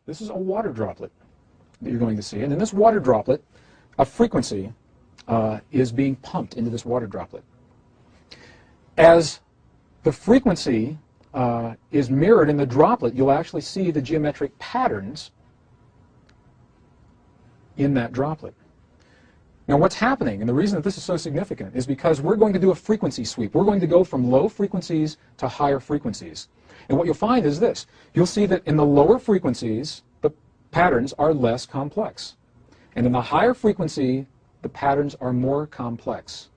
This is a water droplet that you're going to see. And in this water droplet, a frequency is being pumped into this water droplet. As the frequency is mirrored in the droplet, you'll actually see the geometric patterns in that droplet. Now what's happening, and the reason that this is so significant, is because we're going to do a frequency sweep. We're going to go from low frequencies to higher frequencies. And what you'll find is this. You'll see that in the lower frequencies, the patterns are less complex. And in the higher frequency, the patterns are more complex.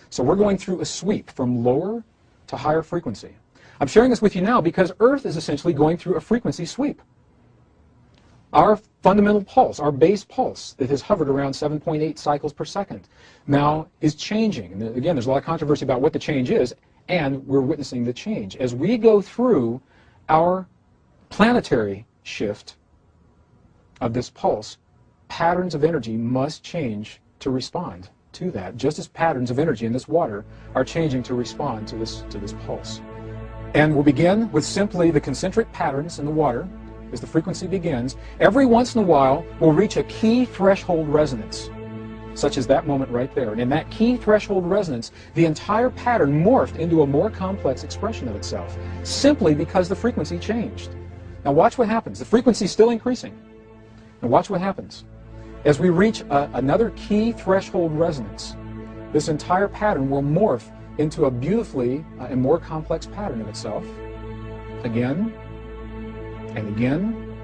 So we're going through a sweep from lower to higher frequency. I'm sharing this with you now because Earth is essentially going through a frequency sweep. Our fundamental pulse, our base pulse that has hovered around 7.8 cycles per second, now is changing. And again, there's a lot of controversy about what the change is, and we're witnessing the change. As we go through our planetary shift of this pulse, patterns of energy must change to respond to that, just as patterns of energy in this water are changing to respond to this pulse. And we'll begin with simply the concentric patterns in the water. As the frequency begins, every once in a while we'll reach a key threshold resonance, such as that moment right there. And in that key threshold resonance, the entire pattern morphed into a more complex expression of itself, simply because the frequency changed. Now watch what happens. The frequency is still increasing. Now watch what happens. As we reach another key threshold resonance, this entire pattern will morph into a beautifully and more complex pattern of itself. Again, and again.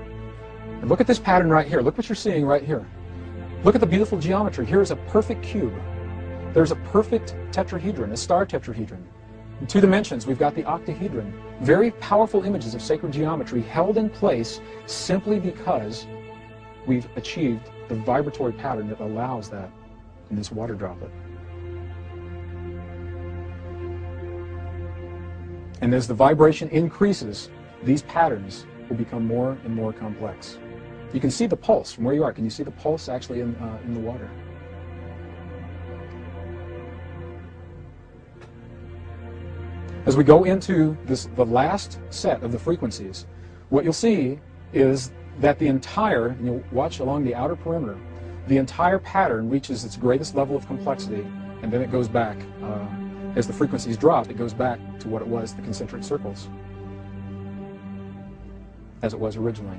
And look at this pattern right here. Look what you're seeing right here. Look at the beautiful geometry. Here is a perfect cube. There's a perfect tetrahedron, a star tetrahedron. In 2 dimensions, we've got the octahedron. Very powerful images of sacred geometry held in place simply because we've achieved the vibratory pattern that allows that in this water droplet. And as the vibration increases, these patterns will become more and more complex. You can see the pulse from where you are. Can you see the pulse actually in the water? As we go into the last set of the frequencies, what you'll see is that the entire, and you'll watch along the outer perimeter, the entire pattern reaches its greatest level of complexity, and then it goes back. As the frequencies drop, it goes back to what it was, the concentric circles, as it was originally.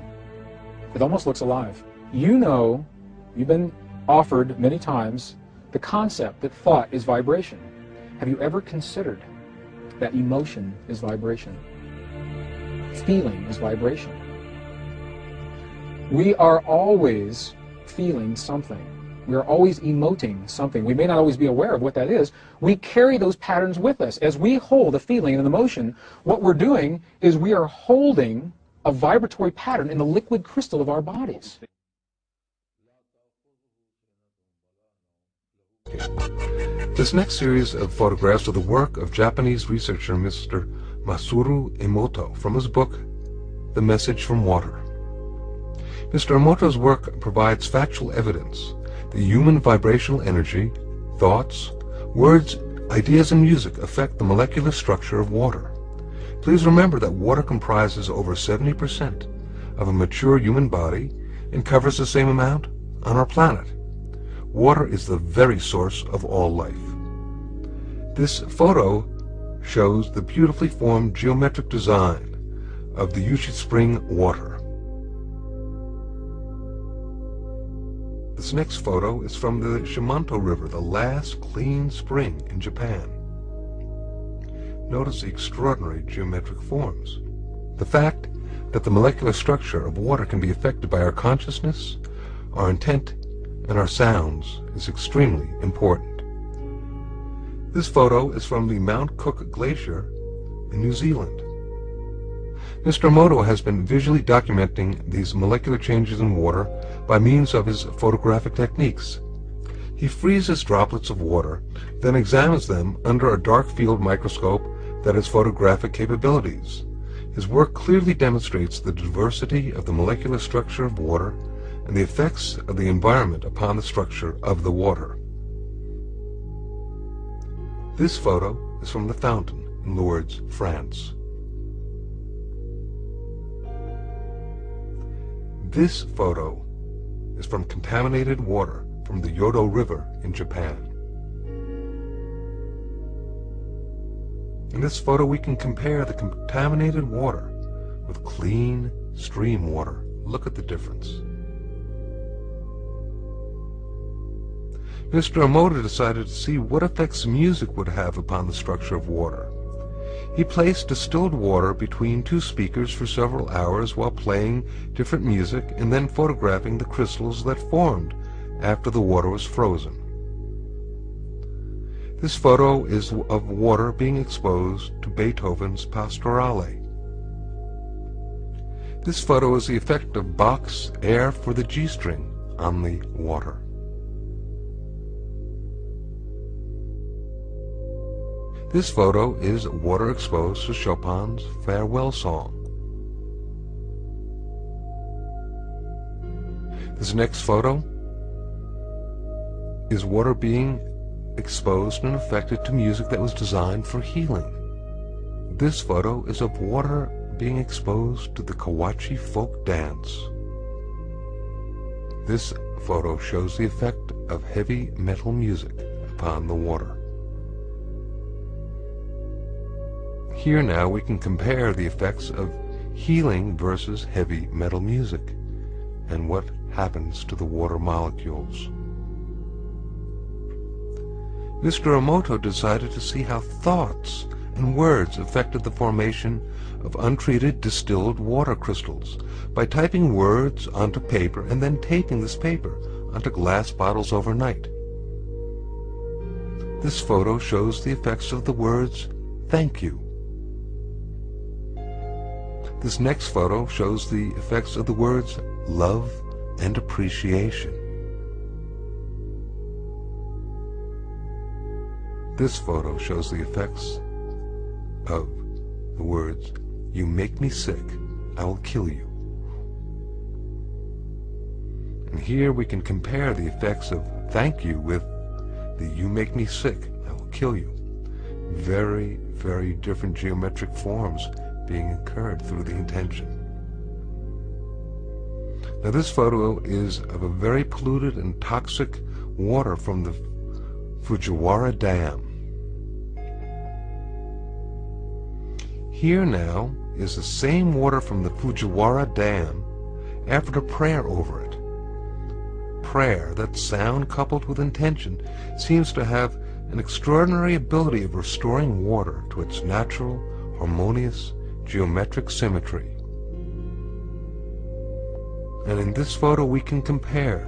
It almost looks alive. You know, you've been offered many times the concept that thought is vibration. Have you ever considered that emotion is vibration? Feeling is vibration. We are always feeling something. We are always emoting something. We may not always be aware of what that is. We carry those patterns with us. As we hold a feeling and an emotion, what we're doing is we are holding a vibratory pattern in the liquid crystal of our bodies. This next series of photographs are the work of Japanese researcher Mr. Masaru Emoto from his book, The Message from Water. Mr. Emoto's work provides factual evidence that human vibrational energy, thoughts, words, ideas, and music affect the molecular structure of water. Please remember that water comprises over 70% of a mature human body and covers the same amount on our planet. Water is the very source of all life. This photo shows the beautifully formed geometric design of the Yushi Spring water. This next photo is from the Shimanto River, the last clean spring in Japan. Notice the extraordinary geometric forms. The fact that the molecular structure of water can be affected by our consciousness, our intent, and our sounds is extremely important. This photo is from the Mount Cook Glacier in New Zealand. Mr. Emoto has been visually documenting these molecular changes in water by means of his photographic techniques. He freezes droplets of water, then examines them under a dark field microscope that has photographic capabilities. His work clearly demonstrates the diversity of the molecular structure of water and the effects of the environment upon the structure of the water. This photo is from the fountain in Lourdes, France. This photo is from contaminated water from the Yodo River in Japan. In this photo we can compare the contaminated water with clean stream water. Look at the difference. Mr. Emoto decided to see what effects music would have upon the structure of water. He placed distilled water between two speakers for several hours while playing different music and then photographing the crystals that formed after the water was frozen. This photo is of water being exposed to Beethoven's Pastorale. This photo is the effect of Bach's Air for the G-string on the water. This photo is water exposed to Chopin's Farewell Song. This next photo is water being exposed and affected to music that was designed for healing. This photo is of water being exposed to the Kawachi folk dance. This photo shows the effect of heavy metal music upon the water. Here now we can compare the effects of healing versus heavy metal music and what happens to the water molecules. Mr. Emoto decided to see how thoughts and words affected the formation of untreated distilled water crystals by typing words onto paper and then taping this paper onto glass bottles overnight. This photo shows the effects of the words, "Thank you." This next photo shows the effects of the words love and appreciation. This photo shows the effects of the words, "You make me sick, I will kill you." And here we can compare the effects of thank you with the "you make me sick, I will kill you." Very, very different geometric forms being incurred through the intention. Now this photo is of a very polluted and toxic water from the Fujiwara Dam. Here now is the same water from the Fujiwara Dam after a prayer over it. Prayer, that sound coupled with intention, seems to have an extraordinary ability of restoring water to its natural, harmonious, geometric symmetry. And in this photo we can compare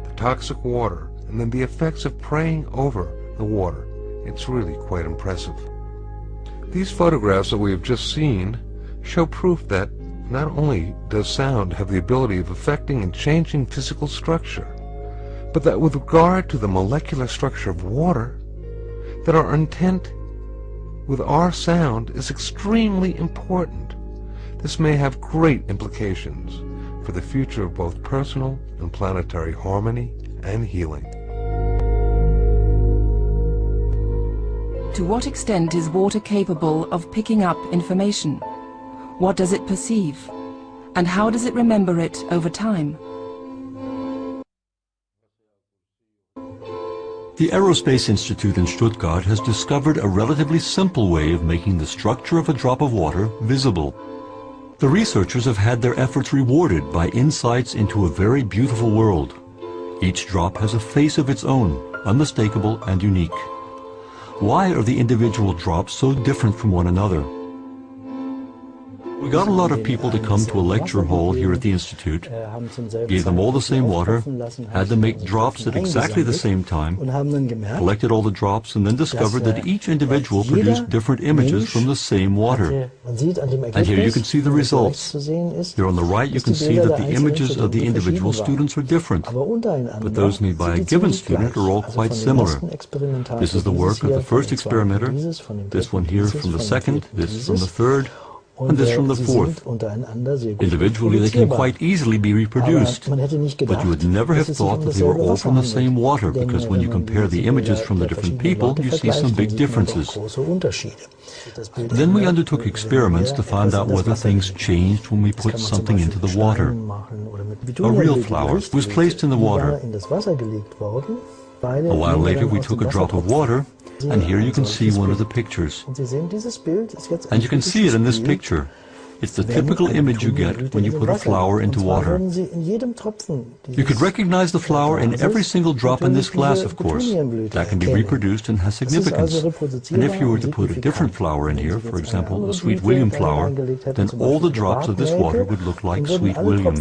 the toxic water and then the effects of praying over the water. It's really quite impressive. These photographs that we have just seen show proof that not only does sound have the ability of affecting and changing physical structure, but that with regard to the molecular structure of water, that our intent with our sound is extremely important. This may have great implications for the future of both personal and planetary harmony and healing. To what extent is water capable of picking up information? What does it perceive? And how does it remember it over time? The Aerospace Institute in Stuttgart has discovered a relatively simple way of making the structure of a drop of water visible. The researchers have had their efforts rewarded by insights into a very beautiful world. Each drop has a face of its own, unmistakable and unique. Why are the individual drops so different from one another? We got a lot of people to come to a lecture hall here at the Institute, gave them all the same water, had them make drops at exactly the same time, collected all the drops, and then discovered that each individual produced different images from the same water. And here you can see the results. Here on the right you can see that the images of the individual students are different, but those made by a given student are all quite similar. This is the work of the first experimenter, this one here from the second, this from the third, and this from the fourth. Individually they can quite easily be reproduced, but you would never have thought that they were all from the same water, because when you compare the images from the different people, you see some big differences. Then we undertook experiments to find out whether things changed when we put something into the water. A real flower was placed in the water. A while later we took a drop of water, and here you can see one of the pictures. And you can see it in this picture. It's the typical image you get when you put a flower into water. You could recognize the flower in every single drop in this glass, of course. That can be reproduced and has significance. And if you were to put a different flower in here, for example, a Sweet William flower, then all the drops of this water would look like Sweet William.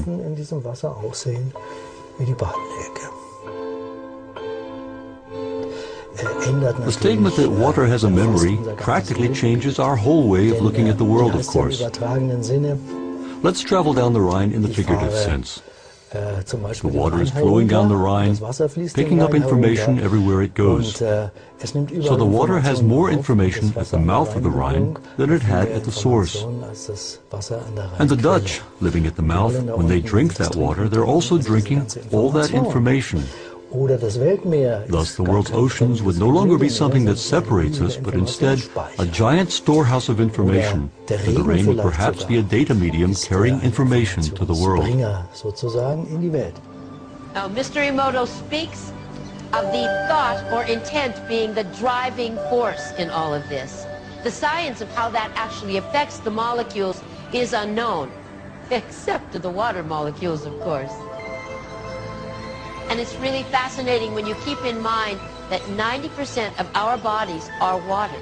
The statement that water has a memory practically changes our whole way of looking at the world, of course. Let's travel down the Rhine in the figurative sense. The water is flowing down the Rhine, picking up information everywhere it goes. So the water has more information at the mouth of the Rhine than it had at the source. And the Dutch, living at the mouth, when they drink that water, they're also drinking all that information. Thus, the world's oceans would no longer be something that separates us, but instead a giant storehouse of information, and the rain would perhaps be a data medium carrying information to the world. Now, Mr. Emoto speaks of the thought or intent being the driving force in all of this. The science of how that actually affects the molecules is unknown, except to the water molecules, of course. And it's really fascinating when you keep in mind that 90% of our bodies are water.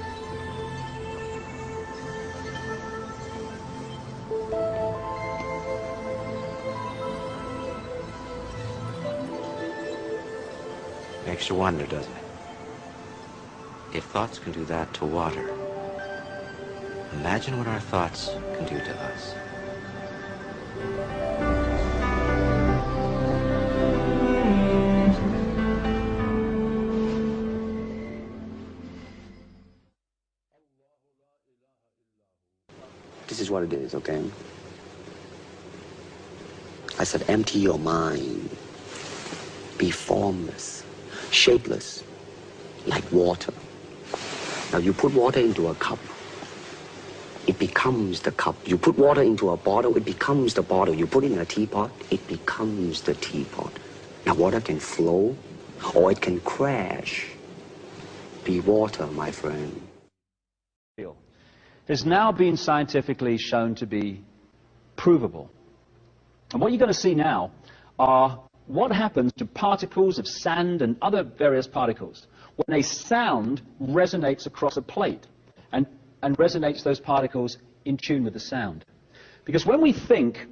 Makes you wonder, doesn't it? If thoughts can do that to water, imagine what our thoughts can do to us. This is what it is, okay? I said, empty your mind. Be formless, shapeless, like water. Now, you put water into a cup, it becomes the cup. You put water into a bottle, it becomes the bottle. You put it in a teapot, it becomes the teapot. Now, water can flow, or it can crash. Be water, my friend. Has now been scientifically shown to be provable. And what you're going to see now are what happens to particles of sand and other various particles when a sound resonates across a plate and resonates those particles in tune with the sound. Because when we think,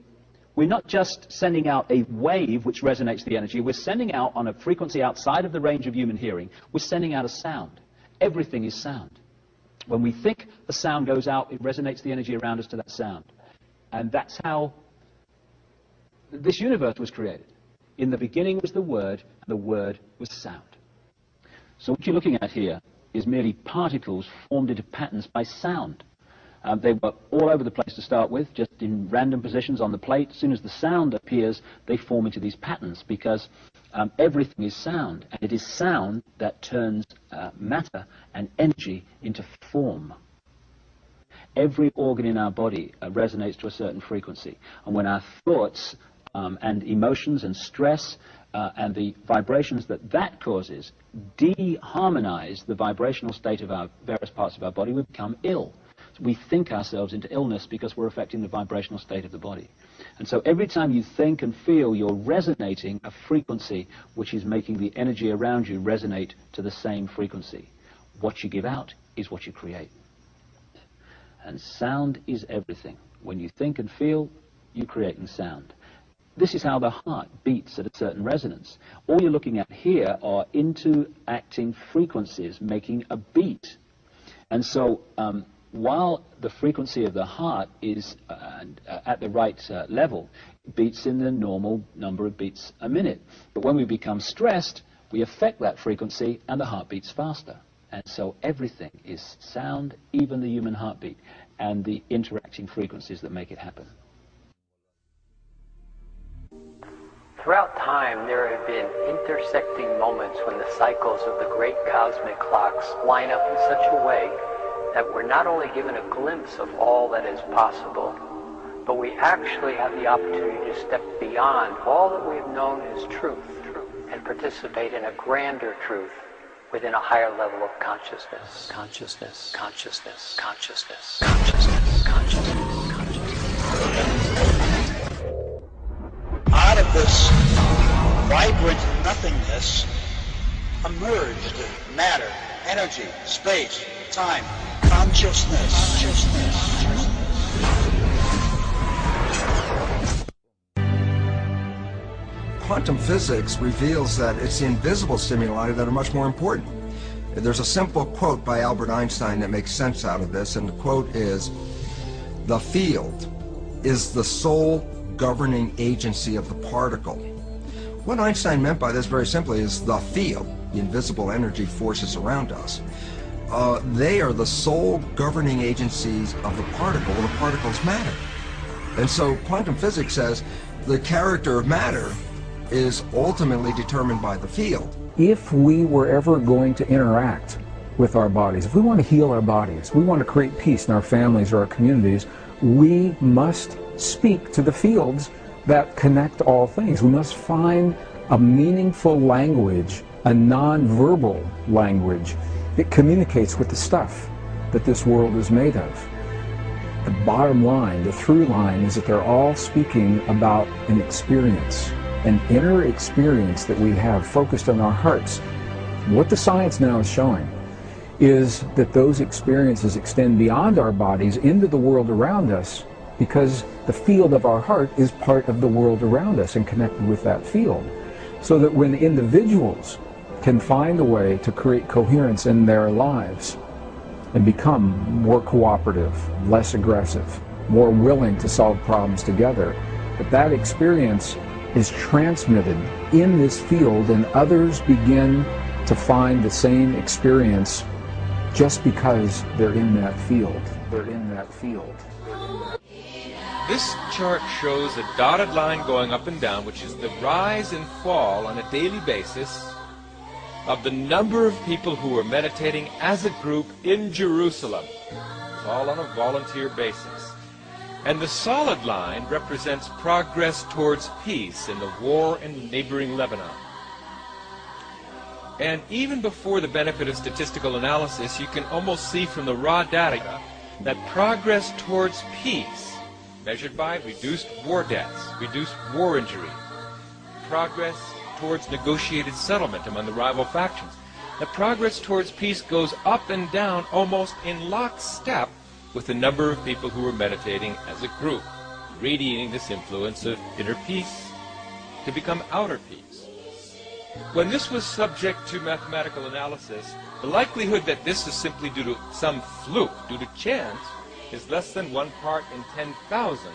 we're not just sending out a wave which resonates the energy, we're sending out on a frequency outside of the range of human hearing, we're sending out a sound. Everything is sound. When we think a sound goes out, it resonates the energy around us to that sound. And that's how this universe was created. In the beginning was the Word, and the Word was sound. So what you're looking at here is merely particles formed into patterns by sound. They were all over the place to start with, just in random positions on the plate. As soon as the sound appears, they form into these patterns because everything is sound, and it is sound that turns matter and energy into form. Every organ in our body resonates to a certain frequency, and when our thoughts and emotions and stress and the vibrations that causes de-harmonize the vibrational state of our various parts of our body, we become ill. We think ourselves into illness because we're affecting the vibrational state of the body. And so every time you think and feel, you're resonating a frequency which is making the energy around you resonate to the same frequency. What you give out is what you create. And sound is everything. When you think and feel, you're creating sound. This is how the heart beats at a certain resonance. All you're looking at here are interacting frequencies making a beat. And so while the frequency of the heart is at the right level, it beats in the normal number of beats a minute. But when we become stressed, we affect that frequency and the heart beats faster. And so everything is sound, even the human heartbeat, and the interacting frequencies that make it happen. Throughout time, there have been intersecting moments when the cycles of the great cosmic clocks line up in such a way that we're not only given a glimpse of all that is possible, but we actually have the opportunity to step beyond all that we've known as truth and participate in a grander truth within a higher level of consciousness. Consciousness, consciousness, consciousness, consciousness, consciousness, consciousness. Out of this vibrant nothingness emerged matter, energy, space, time, consciousness. Quantum physics reveals that it's the invisible stimuli that are much more important. There's a simple quote by Albert Einstein that makes sense out of this, and the quote is, "The field is the sole governing agency of the particle." What Einstein meant by this very simply is the field, the invisible energy forces around us, they are the sole governing agencies of the particle. The particles matter. And so quantum physics says the character of matter is ultimately determined by the field. If we were ever going to interact with our bodies, if we want to heal our bodies, we want to create peace in our families or our communities, we must speak to the fields that connect all things. We must find a meaningful language, a non-verbal language that communicates with the stuff that this world is made of. The bottom line, the through line, is that they're all speaking about an experience, an inner experience that we have focused on our hearts. What the science now is showing is that those experiences extend beyond our bodies into the world around us, because the field of our heart is part of the world around us and connected with that field. So that when individuals can find a way to create coherence in their lives and become more cooperative, less aggressive, more willing to solve problems together, that experience is transmitted in this field, and others begin to find the same experience just because they're in that field. They're in that field. This chart shows a dotted line going up and down, which is the rise and fall on a daily basis of the number of people who are meditating as a group in Jerusalem. It's all on a volunteer basis. And the solid line represents progress towards peace in the war in neighboring Lebanon. And even before the benefit of statistical analysis, you can almost see from the raw data that progress towards peace, measured by reduced war deaths, reduced war injury, progress towards negotiated settlement among the rival factions, that progress towards peace goes up and down almost in lockstep with the number of people who are meditating as a group, radiating this influence of inner peace to become outer peace. When this was subject to mathematical analysis, the likelihood that this is simply due to some fluke, due to chance, is less than 1 part in 10,000,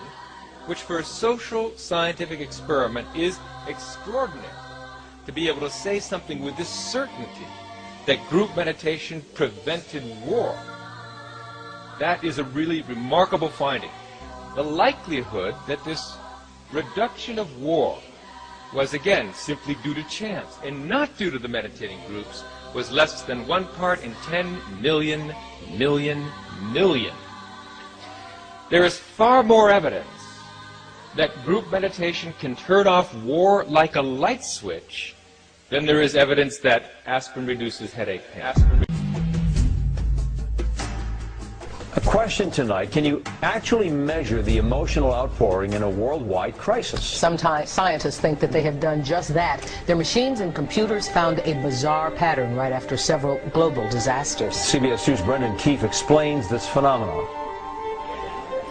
which for a social scientific experiment is extraordinary. To be able to say something with this certainty, that group meditation prevented war, that is a really remarkable finding. The likelihood that this reduction of war was again simply due to chance and not due to the meditating groups was less than 1 part in 10 million. There is far more evidence that group meditation can turn off war like a light switch than there is evidence that aspirin reduces headache pain. A question tonight, can you actually measure the emotional outpouring in a worldwide crisis? Sometimes scientists think that they have done just that. Their machines and computers found a bizarre pattern right after several global disasters. CBS News' Brendan Keefe explains this phenomenon.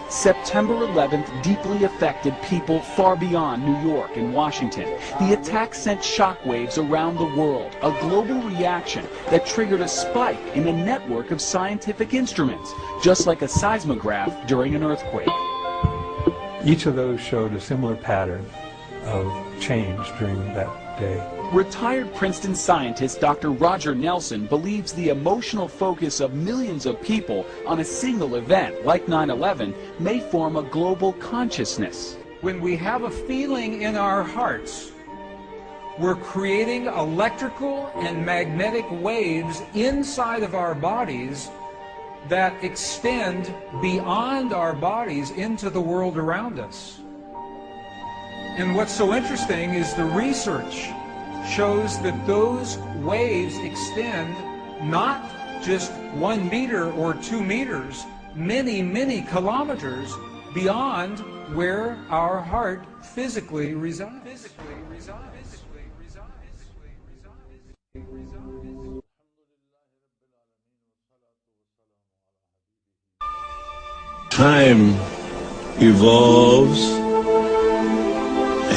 September 11th deeply affected people far beyond New York and Washington. The attack sent shockwaves around the world, a global reaction that triggered a spike in a network of scientific instruments, just like a seismograph during an earthquake. Each of those showed a similar pattern of change during that day. Retired Princeton scientist Dr. Roger Nelson believes the emotional focus of millions of people on a single event like 9/11 may form a global consciousness. When we have a feeling in our hearts, we're creating electrical and magnetic waves inside of our bodies that extend beyond our bodies into the world around us. And what's so interesting is the research shows that those waves extend not just 1 meter or 2 meters, many, many kilometers beyond where our heart physically resides. Time evolves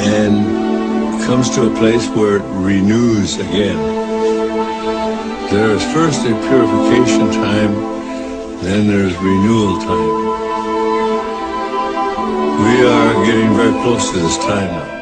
and comes to a place where it renews again. There is first a purification time, then there's renewal time. We are getting very close to this time now.